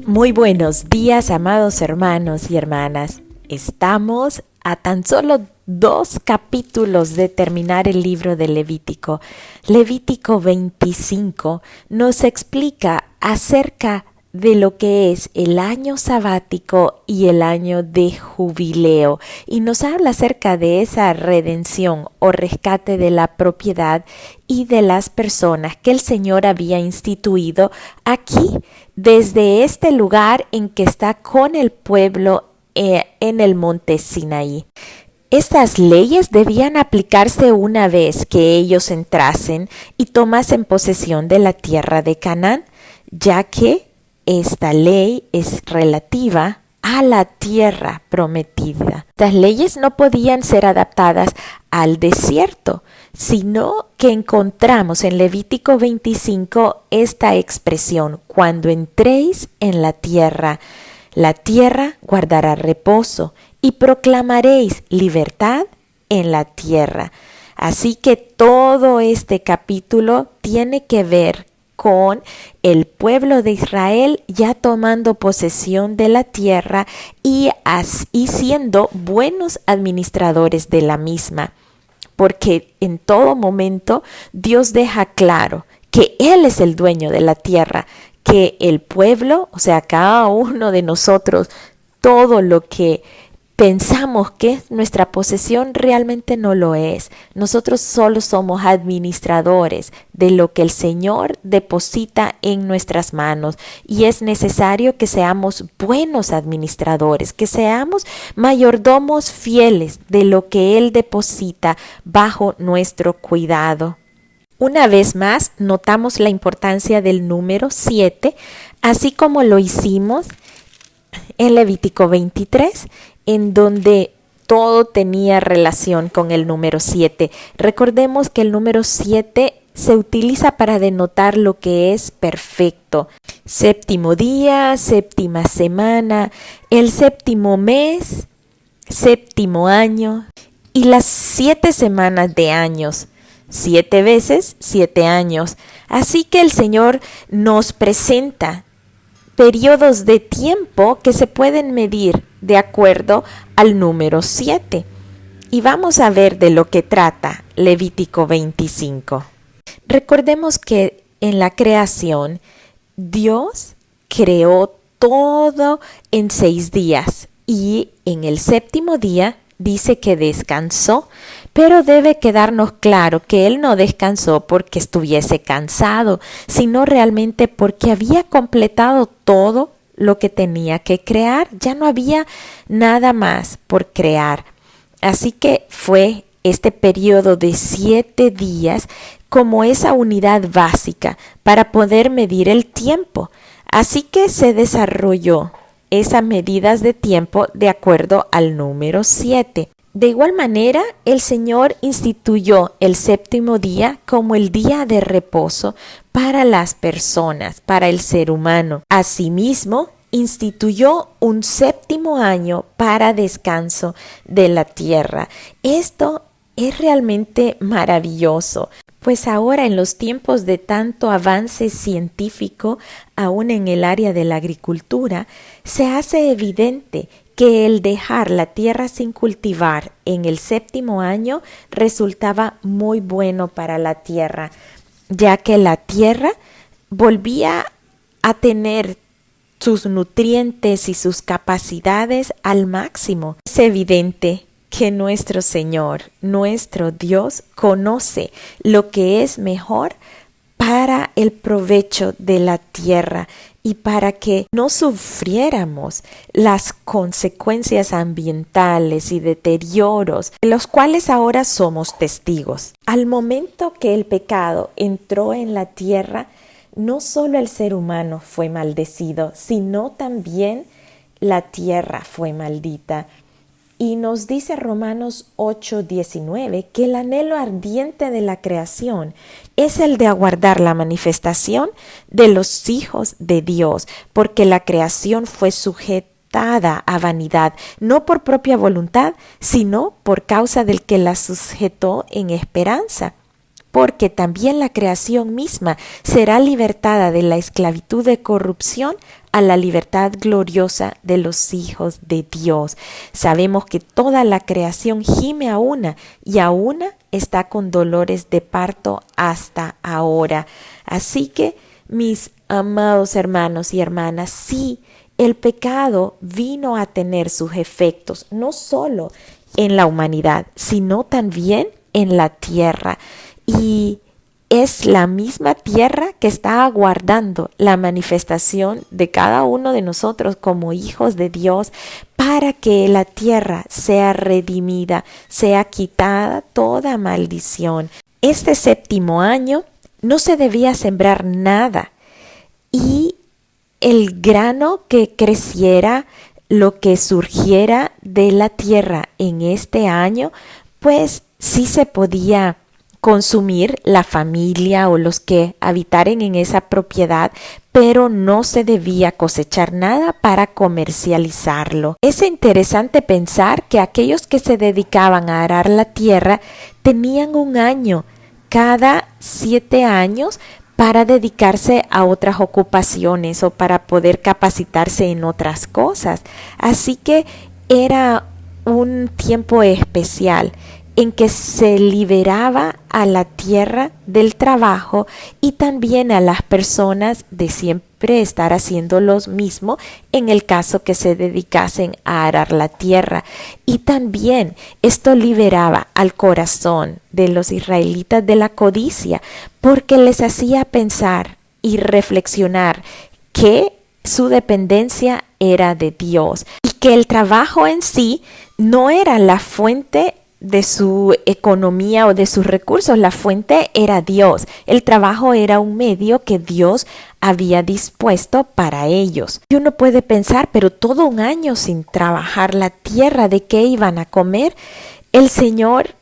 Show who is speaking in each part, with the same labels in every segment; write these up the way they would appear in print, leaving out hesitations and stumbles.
Speaker 1: Muy buenos días, amados hermanos y hermanas. Estamos a tan solo 2 capítulos de terminar el libro de Levítico. Levítico 25 nos explica acerca de lo que es el año sabático y el año de jubileo, y nos habla acerca de esa redención o rescate de la propiedad y de las personas que el Señor había instituido aquí, desde este lugar en que está con el pueblo en el monte Sinaí. Estas leyes debían aplicarse una vez que ellos entrasen y tomasen posesión de la tierra de Canaán, ya que esta ley es relativa a la tierra prometida. Estas leyes no podían ser adaptadas al desierto, sino que encontramos en Levítico 25 esta expresión: cuando entréis en la tierra guardará reposo y proclamaréis libertad en la tierra. Así que todo este capítulo tiene que ver con el pueblo de Israel ya tomando posesión de la tierra y siendo buenos administradores de la misma, porque en todo momento Dios deja claro que Él es el dueño de la tierra, que el pueblo, o sea, cada uno de nosotros, todo lo que pensamos que es nuestra posesión realmente no lo es. Nosotros solo somos administradores de lo que el Señor deposita en nuestras manos, y es necesario que seamos buenos administradores, que seamos mayordomos fieles de lo que Él deposita bajo nuestro cuidado. Una vez más, notamos la importancia del número 7, así como lo hicimos en Levítico 23, en donde todo tenía relación con el número 7. Recordemos que el número 7 se utiliza para denotar lo que es perfecto. Séptimo día, séptima semana, el séptimo mes, séptimo año y las 7 semanas de años. 7 veces 7 años. Así que el Señor nos presenta periodos de tiempo que se pueden medir de acuerdo al número 7. Y vamos a ver de lo que trata Levítico 25. Recordemos que en la creación Dios creó todo en 6 días y en el séptimo día dice que descansó, pero debe quedarnos claro que Él no descansó porque estuviese cansado, sino realmente porque había completado todo lo que tenía que crear. Ya no había nada más por crear. Así que fue este periodo de 7 días como esa unidad básica para poder medir el tiempo. Así que se desarrolló esas medidas de tiempo de acuerdo al número 7. De igual manera, el Señor instituyó el séptimo día como el día de reposo para las personas, para el ser humano. Asimismo, instituyó un séptimo año para descanso de la tierra. Esto es realmente maravilloso, pues ahora en los tiempos de tanto avance científico, aún en el área de la agricultura, se hace evidente que el dejar la tierra sin cultivar en el séptimo año resultaba muy bueno para la tierra, ya que la tierra volvía a tener sus nutrientes y sus capacidades al máximo. Es evidente que nuestro Señor, nuestro Dios, conoce lo que es mejor para el provecho de la tierra y para que no sufriéramos las consecuencias ambientales y deterioros de los cuales ahora somos testigos. Al momento que el pecado entró en la tierra, no solo el ser humano fue maldecido, sino también la tierra fue maldita. Y nos dice Romanos 8:19 que el anhelo ardiente de la creación es el de aguardar la manifestación de los hijos de Dios, porque la creación fue sujetada a vanidad, no por propia voluntad, sino por causa del que la sujetó en esperanza. porque también la creación misma será libertada de la esclavitud de corrupción a la libertad gloriosa de los hijos de Dios. Sabemos que toda la creación gime a una y a una está con dolores de parto hasta ahora. Así que, mis amados hermanos y hermanas, sí, el pecado vino a tener sus efectos, no solo en la humanidad, sino también en la tierra. Y es la misma tierra que está aguardando la manifestación de cada uno de nosotros como hijos de Dios para que la tierra sea redimida, sea quitada toda maldición. Este 7º año no se debía sembrar nada y el grano que creciera, lo que surgiera de la tierra en este año, pues sí se podía consumir la familia o los que habitaren en esa propiedad, pero no se debía cosechar nada para comercializarlo. Es interesante pensar que aquellos que se dedicaban a arar la tierra tenían un año cada 7 años para dedicarse a otras ocupaciones o para poder capacitarse en otras cosas. Así que era un tiempo especial en que se liberaba a la tierra del trabajo y también a las personas de siempre estar haciendo lo mismo en el caso que se dedicasen a arar la tierra. Y también esto liberaba al corazón de los israelitas de la codicia, porque les hacía pensar y reflexionar que su dependencia era de Dios y que el trabajo en sí no era la fuente de su economía o de sus recursos. La fuente era Dios. El trabajo era un medio que Dios había dispuesto para ellos. Y uno puede pensar, pero todo un año sin trabajar la tierra, ¿de qué iban a comer? El Señor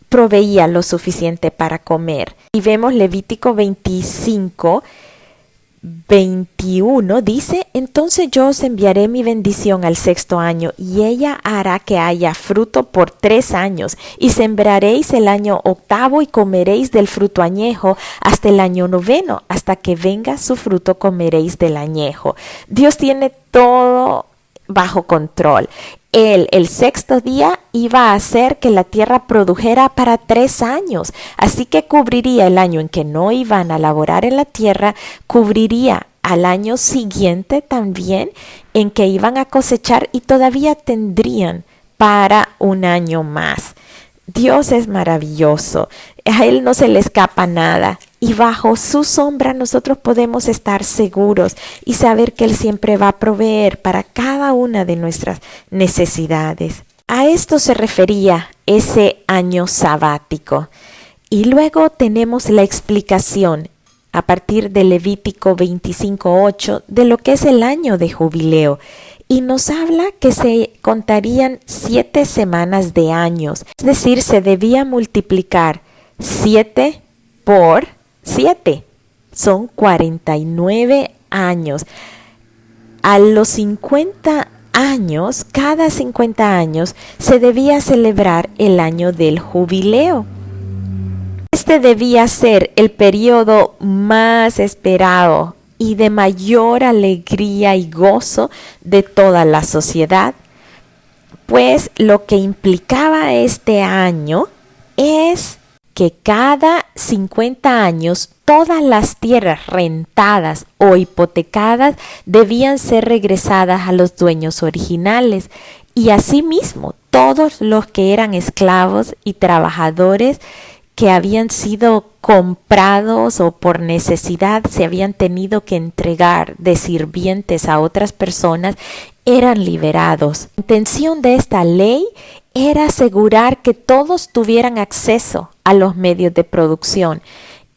Speaker 1: proveía lo suficiente para comer. Y vemos Levítico 25:21 dice: entonces yo os enviaré mi bendición al 6º año, y ella hará que haya fruto por 3 años, y sembraréis el año 8º y comeréis del fruto añejo hasta el año 9º, hasta que venga su fruto comeréis del añejo. Dios tiene todo bajo control. Él, el 6º día, iba a hacer que la tierra produjera para 3 años. Así que cubriría el año en que no iban a laborar en la tierra, cubriría al año siguiente también en que iban a cosechar y todavía tendrían para un año más. Dios es maravilloso, a Él no se le escapa nada y bajo su sombra nosotros podemos estar seguros y saber que Él siempre va a proveer para cada una de nuestras necesidades. A esto se refería ese año sabático. Y luego tenemos la explicación a partir de Levítico 25:8 de lo que es el año de jubileo. Y nos habla que se contarían 7 semanas de años, es decir, se debía multiplicar 7 por 7, son 49 años. A los 50 años, cada 50 años, se debía celebrar el año del jubileo. Este debía ser el periodo más esperado y de mayor alegría y gozo de toda la sociedad, pues lo que implicaba este año es que cada 50 años todas las tierras rentadas o hipotecadas debían ser regresadas a los dueños originales y asimismo todos los que eran esclavos y trabajadores que habían sido comprados o por necesidad se habían tenido que entregar de sirvientes a otras personas, eran liberados. La intención de esta ley era asegurar que todos tuvieran acceso a los medios de producción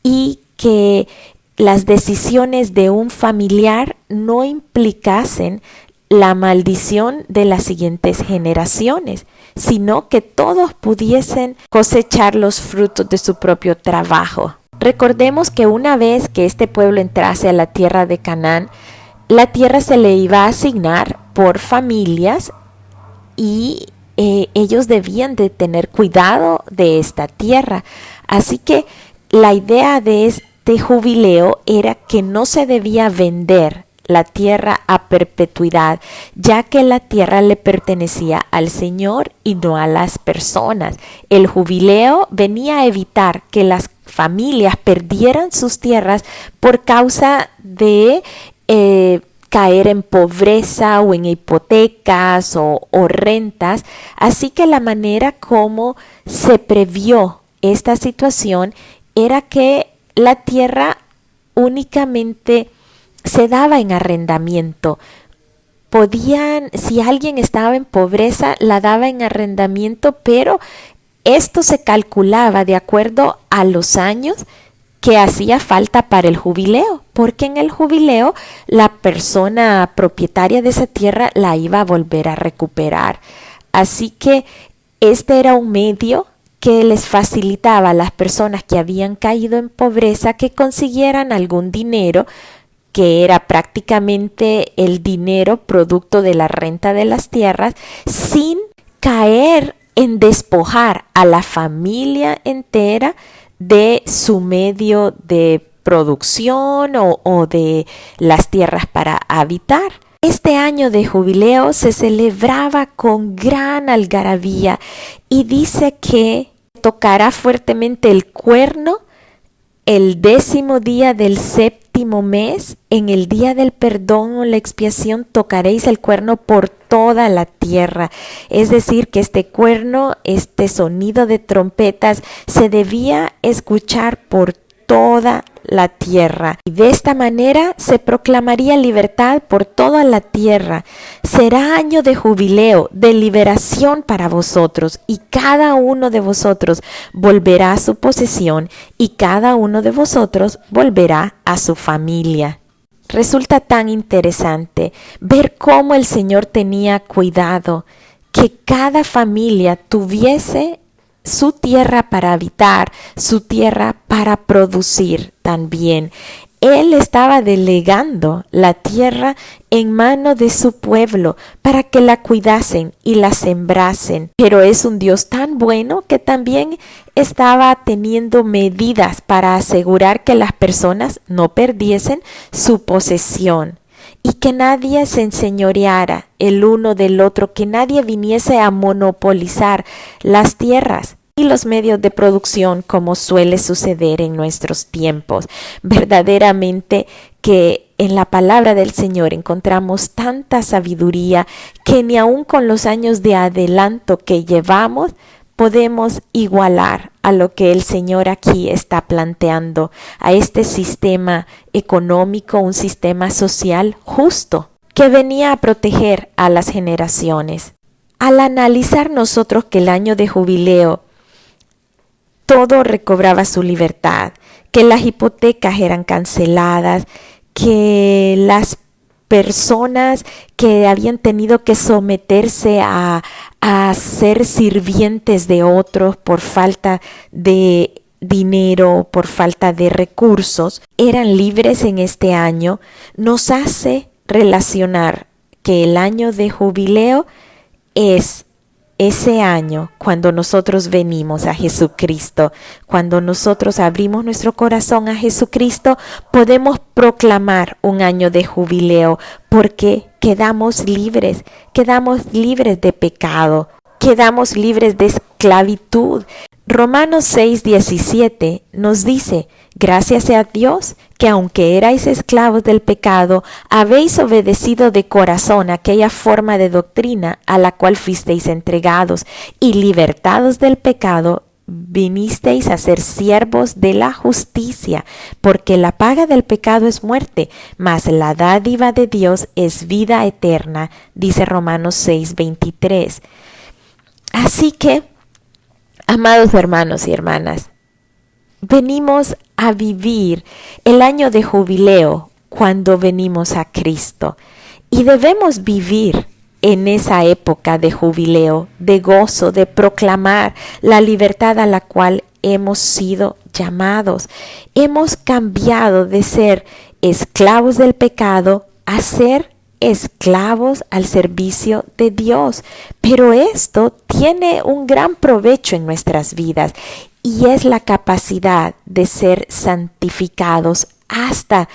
Speaker 1: y que las decisiones de un familiar no implicasen la maldición de las siguientes generaciones, sino que todos pudiesen cosechar los frutos de su propio trabajo. Recordemos que una vez que este pueblo entrase a la tierra de Canaán, la tierra se le iba a asignar por familias y ellos debían de tener cuidado de esta tierra. Así que la idea de este jubileo era que no se debía vender la tierra a perpetuidad, ya que la tierra le pertenecía al Señor y no a las personas. El jubileo venía a evitar que las familias perdieran sus tierras por causa de caer en pobreza o en hipotecas o rentas. Así que la manera como se previó esta situación era que la tierra únicamente se daba en arrendamiento. Si alguien estaba en pobreza, la daba en arrendamiento, pero esto se calculaba de acuerdo a los años que hacía falta para el jubileo, porque en el jubileo la persona propietaria de esa tierra la iba a volver a recuperar. Así que este era un medio que les facilitaba a las personas que habían caído en pobreza que consiguieran algún dinero, que era prácticamente el dinero producto de la renta de las tierras, sin caer en despojar a la familia entera de su medio de producción o de las tierras para habitar. Este año de jubileo se celebraba con gran algarabía y dice que tocará fuertemente el cuerno el 10º día del 7º mes. En el día del perdón o la expiación tocaréis el cuerno por toda la tierra. Es decir, que este cuerno, este sonido de trompetas, se debía escuchar por toda la tierra. Y de esta manera se proclamaría libertad por toda la tierra. Será año de jubileo, de liberación para vosotros, y cada uno de vosotros volverá a su posesión, y cada uno de vosotros volverá a su familia. Resulta tan interesante ver cómo el Señor tenía cuidado que cada familia tuviese su tierra para habitar, su tierra para producir también. Él estaba delegando la tierra en mano de su pueblo para que la cuidasen y la sembrasen. Pero es un Dios tan bueno que también estaba teniendo medidas para asegurar que las personas no perdiesen su posesión y que nadie se enseñoreara el uno del otro, que nadie viniese a monopolizar las tierras y los medios de producción como suele suceder en nuestros tiempos. Verdaderamente que en la palabra del Señor encontramos tanta sabiduría que ni aun con los años de adelanto que llevamos podemos igualar a lo que el Señor aquí está planteando, a este sistema económico, un sistema social justo que venía a proteger a las generaciones. Al analizar nosotros que el año de jubileo todo recobraba su libertad, que las hipotecas eran canceladas, que las personas que habían tenido que someterse a ser sirvientes de otros por falta de dinero, por falta de recursos, eran libres en este año, nos hace relacionar que el año de jubileo es ese año cuando nosotros venimos a Jesucristo, cuando nosotros abrimos nuestro corazón a Jesucristo, podemos proclamar un año de jubileo porque quedamos libres de pecado, quedamos libres de esclavitud. Romanos 6:17 nos dice: gracias sea a Dios que aunque erais esclavos del pecado, habéis obedecido de corazón aquella forma de doctrina a la cual fuisteis entregados, y libertados del pecado, vinisteis a ser siervos de la justicia, porque la paga del pecado es muerte, mas la dádiva de Dios es vida eterna, dice Romanos 6:23. Así que, amados hermanos y hermanas, venimos a vivir el año de jubileo cuando venimos a Cristo y debemos vivir en esa época de jubileo, de gozo, de proclamar la libertad a la cual hemos sido llamados. Hemos cambiado de ser esclavos del pecado a ser esclavos al servicio de Dios. Pero esto tiene un gran provecho en nuestras vidas y es la capacidad de ser santificados hasta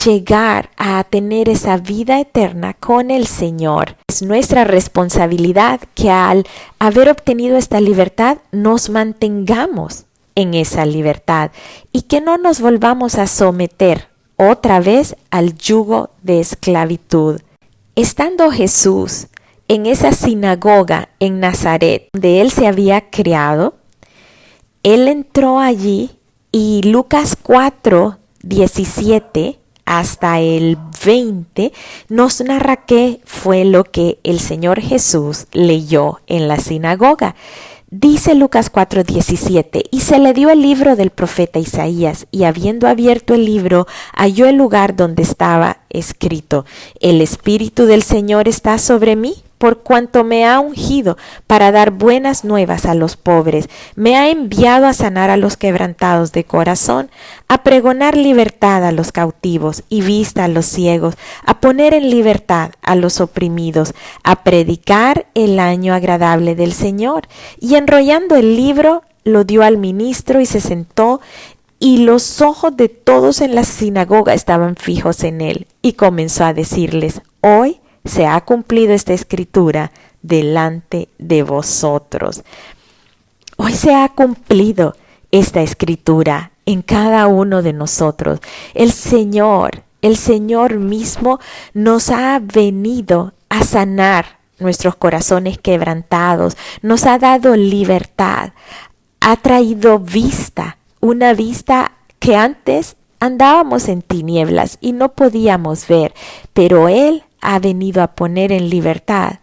Speaker 1: llegar a tener esa vida eterna con el Señor. Es nuestra responsabilidad que al haber obtenido esta libertad nos mantengamos en esa libertad y que no nos volvamos a someter otra vez al yugo de esclavitud. Estando Jesús en esa sinagoga en Nazaret, donde él se había criado, él entró allí y Lucas 4:17 hasta el 20 nos narra qué fue lo que el Señor Jesús leyó en la sinagoga. Dice Lucas 4:17, y se le dio el libro del profeta Isaías, y habiendo abierto el libro, halló el lugar donde estaba escrito: El Espíritu del Señor está sobre mí, por cuanto me ha ungido para dar buenas nuevas a los pobres, me ha enviado a sanar a los quebrantados de corazón, a pregonar libertad a los cautivos y vista a los ciegos, a poner en libertad a los oprimidos, a predicar el año agradable del Señor. Y enrollando el libro, lo dio al ministro y se sentó, y los ojos de todos en la sinagoga estaban fijos en él, y comenzó a decirles: Hoy se ha cumplido esta escritura delante de vosotros. Hoy se ha cumplido esta escritura en cada uno de nosotros. El Señor mismo nos ha venido a sanar nuestros corazones quebrantados, nos ha dado libertad, ha traído vista, una vista que antes andábamos en tinieblas y no podíamos ver, pero Él ha venido a poner en libertad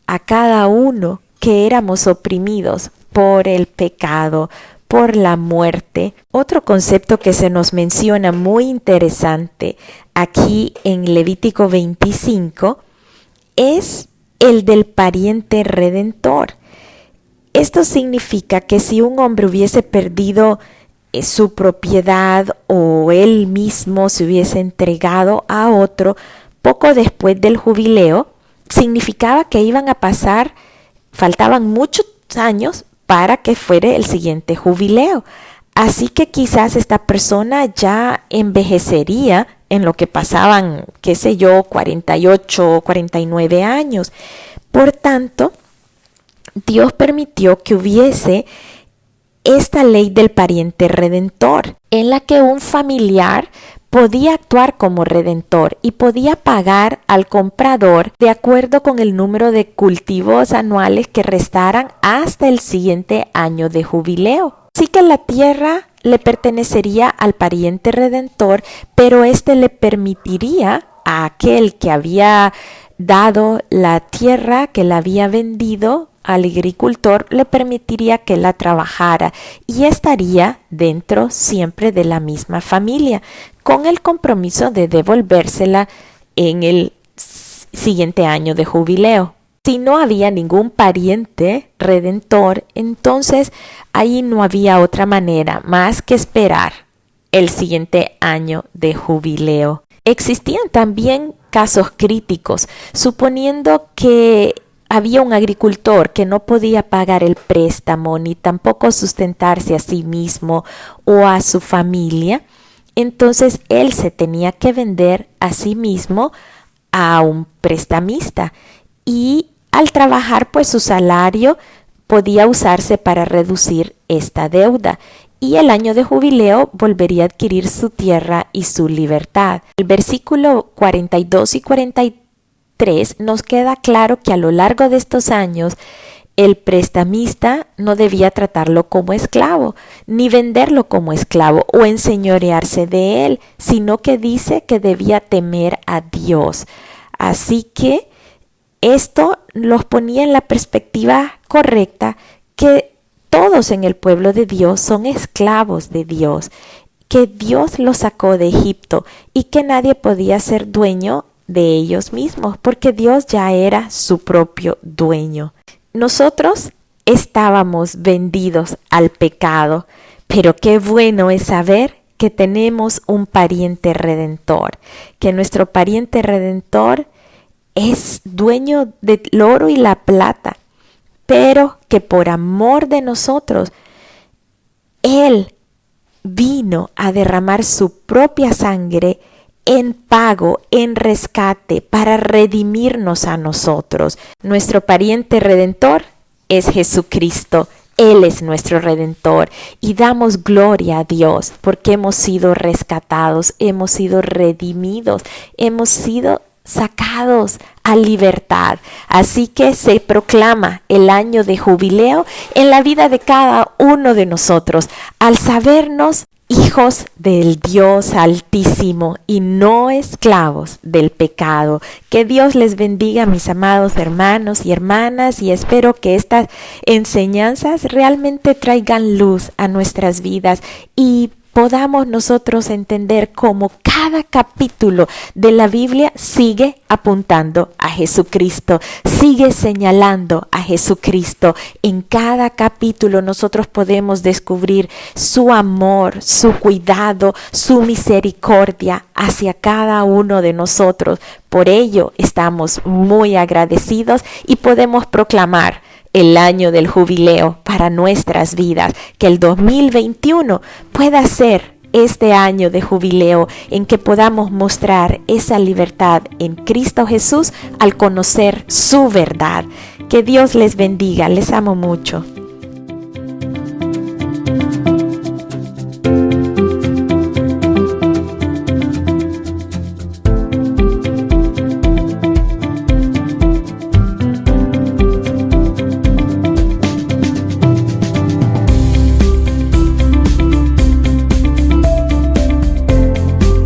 Speaker 1: a cada uno que éramos oprimidos por el pecado, por la muerte. Otro concepto que se nos menciona muy interesante aquí en Levítico 25 es el del pariente redentor. Esto significa que si un hombre hubiese perdido su propiedad o él mismo se hubiese entregado a otro poco después del jubileo, significaba que faltaban muchos años para que fuera el siguiente jubileo. Así que quizás esta persona ya envejecería en lo que pasaban, 48 o 49 años. Por tanto, Dios permitió que hubiese esta ley del pariente redentor, en la que un familiar podía actuar como redentor y podía pagar al comprador de acuerdo con el número de cultivos anuales que restaran hasta el siguiente año de jubileo. Así que la tierra le pertenecería al pariente redentor, pero éste le permitiría a aquel que había dado la tierra, que la había vendido al agricultor, le permitiría que la trabajara y estaría dentro siempre de la misma familia, con el compromiso de devolvérsela en el siguiente año de jubileo. Si no había ningún pariente redentor, entonces ahí no había otra manera más que esperar el siguiente año de jubileo. Existían también casos críticos, suponiendo que había un agricultor que no podía pagar el préstamo ni tampoco sustentarse a sí mismo o a su familia. Entonces él se tenía que vender a sí mismo a un prestamista y al trabajar pues su salario podía usarse para reducir esta deuda y el año de jubileo volvería a adquirir su tierra y su libertad. El versículo 42 y 43 nos queda claro que a lo largo de estos años el prestamista no debía tratarlo como esclavo, ni venderlo como esclavo o enseñorearse de él, sino que dice que debía temer a Dios. Así que esto los ponía en la perspectiva correcta, que todos en el pueblo de Dios son esclavos de Dios, que Dios los sacó de Egipto y que nadie podía ser dueño de ellos mismos, porque Dios ya era su propio dueño. Nosotros estábamos vendidos al pecado, pero qué bueno es saber que tenemos un pariente redentor, que nuestro pariente redentor es dueño del oro y la plata, pero que por amor de nosotros Él vino a derramar su propia sangre en pago, en rescate, para redimirnos a nosotros. Nuestro pariente redentor es Jesucristo. Él es nuestro Redentor y damos gloria a Dios porque hemos sido rescatados, hemos sido redimidos, hemos sido sacados a libertad. Así que se proclama el año de jubileo en la vida de cada uno de nosotros al sabernos hijos del Dios Altísimo y no esclavos del pecado. Que Dios les bendiga, mis amados hermanos y hermanas, y espero que estas enseñanzas realmente traigan luz a nuestras vidas y podamos nosotros entender cómo cada capítulo de la Biblia sigue apuntando a Jesucristo, sigue señalando a Jesucristo. En cada capítulo nosotros podemos descubrir su amor, su cuidado, su misericordia hacia cada uno de nosotros. Por ello estamos muy agradecidos y podemos proclamar el año del jubileo para nuestras vidas, que el 2021 pueda ser este año de jubileo en que podamos mostrar esa libertad en Cristo Jesús al conocer su verdad. Que Dios les bendiga, les amo mucho.